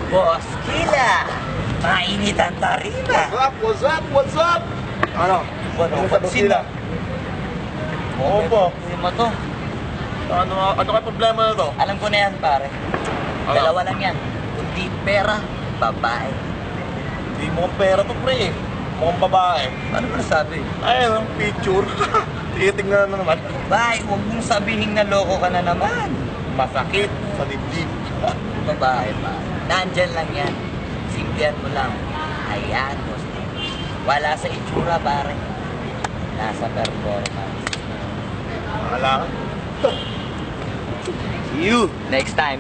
Boss Kila, mainit ang tarima. What's up? What's up? Ano? Ano, pansin na? Oo po. Hindi mo to. Ano kayo problema na to? Alam ko na yan, pare. Ano? Dalawa lang yan. Kundi pera, babae. Hindi mo pera to, pre. Mukhang babae. Ano ba nasabi? Ayun, ang picture. Titingnan na naman. Babae, huwag mong sabihin na loko ka na naman. Masakit sa dibdib. Babae pa. Nandyan lang yan. Simplihan mo lang. Ayan, boss. Wala sa itsura, pare. Nasa performance. Wala ka. See you. Next time.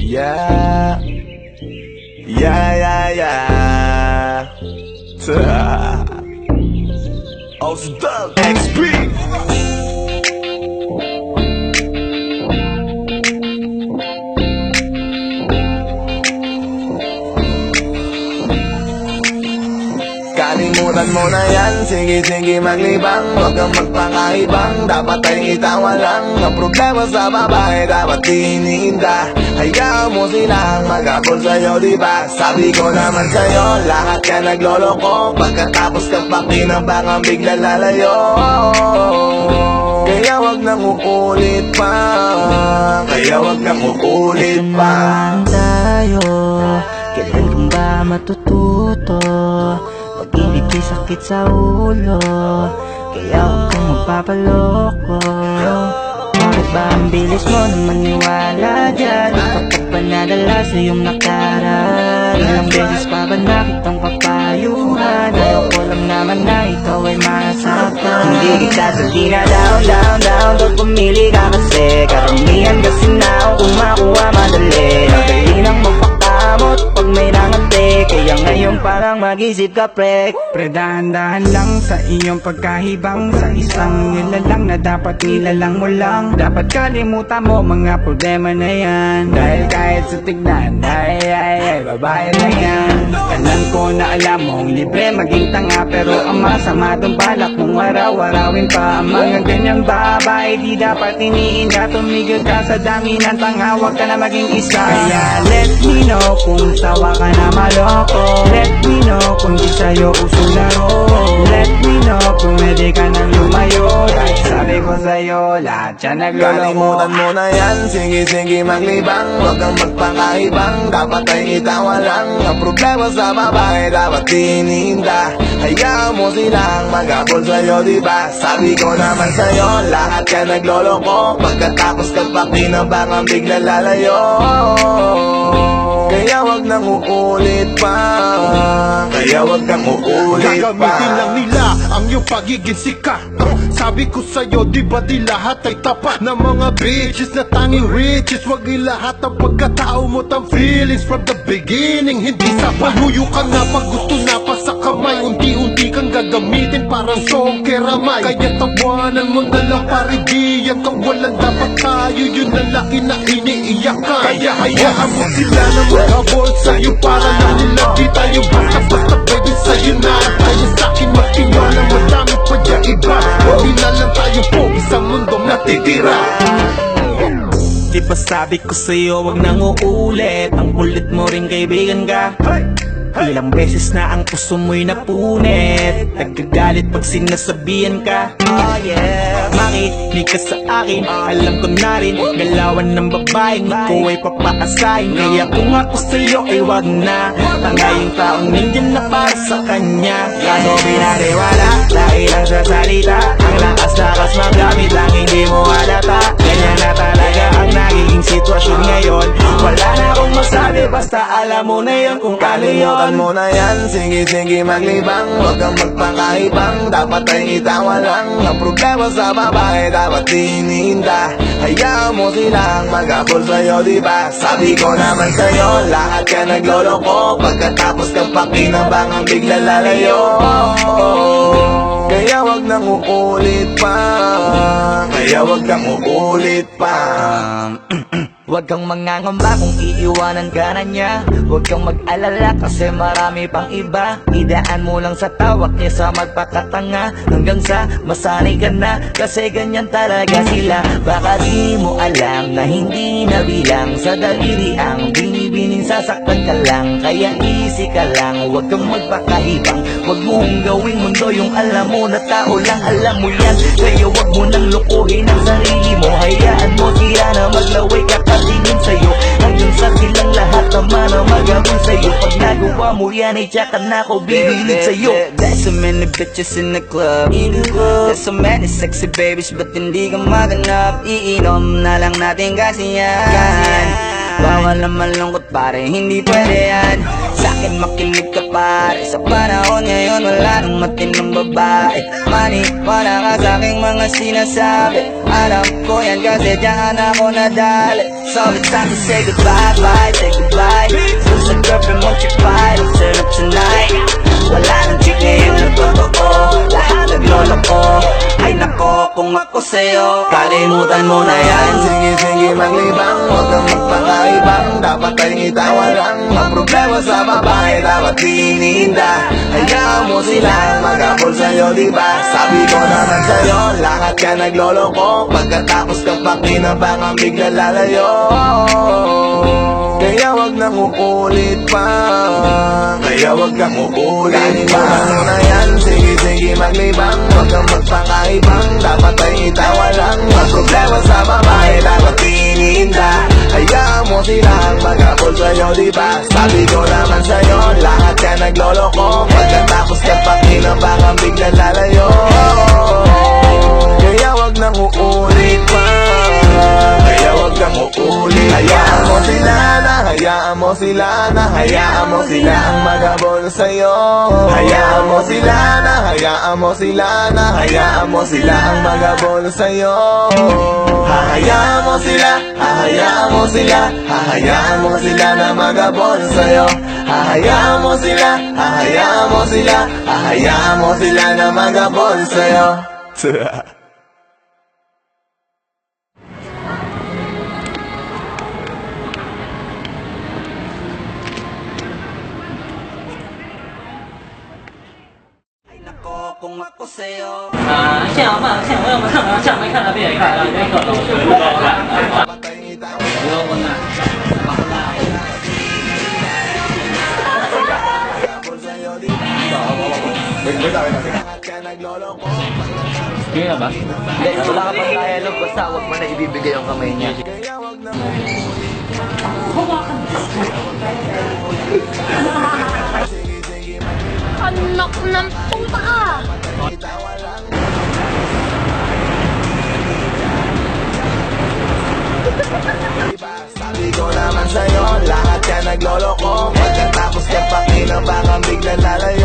Yeah, yeah, yeah, yeah. Ausdal XP. Kalimutan mo na yan, sige maglibang. Huwag kang magpakaibang, dapat ay itawa lang. Ang problema sa babae, dapat tinihinda. Hayaan mo silang mag-apol sa'yo, diba? Sabi ko naman sa'yo, lahat ka nagloloko. Pagkatapos ka pa kinabang, bigla lalayo. Kaya wag nang uulit pa. Kaya wag nang uulit pa. Tayo, kailan ba matututo? Pag-ibig ay sakit sa ulo, kaya huwag kang magpapaloko. Bakit ba ang bilis mo na maniwala dyan? Kapag pa nadala sa iyong nakaraan, ilang beses pa ba nakitang papayuhan? Ayaw ko lang naman na ikaw ay masaktan. Hindi kita sabi na down Pag pumili ka kasi karamihan kasi na kung makuha madali. Ang dali nang magpakamot pag may nangante. Kaya ngayon parang mag-isip ka, pre. Dahan-dahan lang sa iyong pagkahibang. Sa isang nilalang na dapat nilalang mo lang. Dapat kalimutan mo mga problema na yan. Dahil kahit sa tignan, ay, babae na yan. Alam ko na alam mong libre maging tanga, pero ang masama dong balak mong araw-arawin pa. Ang mga ganyang babae di dapat iniinda. Tumigil ka sa dami ng tanga, huwag ka na maging isa. Kaya let me know kung sawa ka na maloko. Let me know kung di sa'yo uso laro. Let me know kung pwede ka nang lumayo. Dahil sabi ko sa'yo, lahat yan nagloloko. Kalimutan mo na yan, sige maglibang. Huwag kang magpakaibang, dapat ay itawa lang. Ang problema sa babae, dapat tinihinda. Hayaan mo silang mag-apol sa'yo, diba? Sabi ko naman sa'yo, lahat ka nagloloko. Pagkatapos ka pa kinabang, bigla lalayo. Kaya wag nang uulit pa. Kaya wag nang uulit pa. Gagamitin lang nila ang iyong pagiging sikat. Sabi ko sa'yo, di ba di lahat ay tapat na mga bitches na tanging riches? Wag ilahat ang pagkatao mo tang feelings from the beginning. Hindi sapat, maluyo ka nga pag gusto na pa sa kamay. Unti-unti kang gagamitin parang songkeramay. Kaya tawanan mo na lang paridiyan. Kung walang dapat tayo, yun ang laki na iniiyakan. Kaya hayaan mo sila na mag-habol sa'yo para na nila di tayo basta-basta pwede sa'yo na. Tayo sa'kin magtiwala, madami pa dyan iba. Hindi na lang tayo po isang mundong natitira. Di ba sabi ko sa'yo, wag nang uulit. Ang kulit mo rin kaibigan ka. Ilang beses na ang puso mo'y napunit. Nagkagalit pag sinasabihan ka. Oh yeah, makinig ka sa akin. Alam ko na rin, galawan ng babaeng ikaw ay papaasahin. Kaya kung ako sa'yo ay wag na. Tanga yung taong nandyan na para sa kanya. Gaano binariwala, dahil lang sa salita. Ang lakas-lakas magamit lang hindi mo halata. Ganyan na talaga ang nagiging sitwasyon ngayon. Wala na akong masabi, basta alam mo na yun kung paano yun. Kalimutan mo na yan, sige maglibang. Huwag kang magpakaibang, dapat ay itawa lang. Ang problema sa babae, dapat tinihinda. Hayaan mo silang mag-apol sa'yo, diba? Sabi ko naman sa'yo, lahat ka nagloloko. Pagkatapos ka pa kinabang, bigla lalayo. Kaya wag nang uulit pa. Kaya wag nang uulit pa. Huwag kang mangangamba kung iiwanan ka na niya. Huwag kang mag-alala kasi marami pang iba. Idaan mo lang sa tawak niya sa magpakatanga, hanggang sa masanay ka na, kasi ganyan talaga sila. Baka di mo alam na hindi na bilang sa daliri ang binibining sasaktan ka lang. Kaya easy ka lang, huwag kang magpakaibang. Huwag mong gawing mundo yung alam mo na tao lang alam mo yan. Kaya huwag mo nang lukuhin ang sarili mo. Hayaan mo sila na maglaway kakatingin sa'yo, hanggang sa silang lahat naman ang magawin sa'yo. Pag nagawa mo yan ay tsaka na ako bibilig sa'yo. There's so many bitches in the club. There's so many sexy babies, but hindi ka maganap. Iinom na lang natin kasi yan. Bawal na malungkot pare, hindi pwede yan. Sa'kin makinig ka pare, sa panahon ngayon wala nang matinong babae. Maniwala ka sa'king mga sinasabi, alam ko yan kasi diyan ako nadali. So it's time to say goodbye, bye, say goodbye. Kung sa girlfriend mo chipay, let's turn up tonight. Wala nang chick ngayon na totoo, lahat naglolo ko. Ay nako, kung ako sa'yo, kalimutan mo na yan. Sige, sige, maglibang, huwag kang magpakaibang. Dapat ay itawa lang, ang problema sa babae dapat dininda. Hayaan mo sila mag-abol sa'yo, diba? Sabi ko naman sa'yo, lahat ka nagloloko. Pagkatapos kang pakinabang ang bigla lalayo. Kaya wag nang uulit pa, kaya wag kang uulit pa. Ano na yan, sige, sige, maglibang, huwag kang magpakaibang. Dapat ay itawa lang, ang problema sa babae dapat dininda. Hayaan mo silang mag-abol sa'yo, diba? Sabi ko naman sa'yo, lahat ka nagloloko. Pagkatapos ka pakinabang ang bigla lalayo. Kaya wag nang uulit pa, kaya wag kang uulit. Hayaan mo sila na, hayaan mo sila na, hayaan mo sila ang mag-abol sa'yo. Hayaan mo sila na, hayaan mo sila na, hayaan mo sila ang mag-abol sa'yo. Hahayaan mo sila, hahayaan mo sila, hahayaan mo sila na mag-abol sa'yo. Hahayaan mo sila, hahayaan mo sila, hahayaan mo sila na mag-abol sa'yo. Ay nako, kung ako sa'yo. 像没看到别人看到别人可能。 Hindi na ba? Hindi, wala ka pang dialogue, basta huwag mo na ibibigay yung kamay niya. Anak ng puta ka! Sabi ko naman sa'yo, lahat ka nagloloko. Pagkatapos ka pakinabang ang bigla lalayo.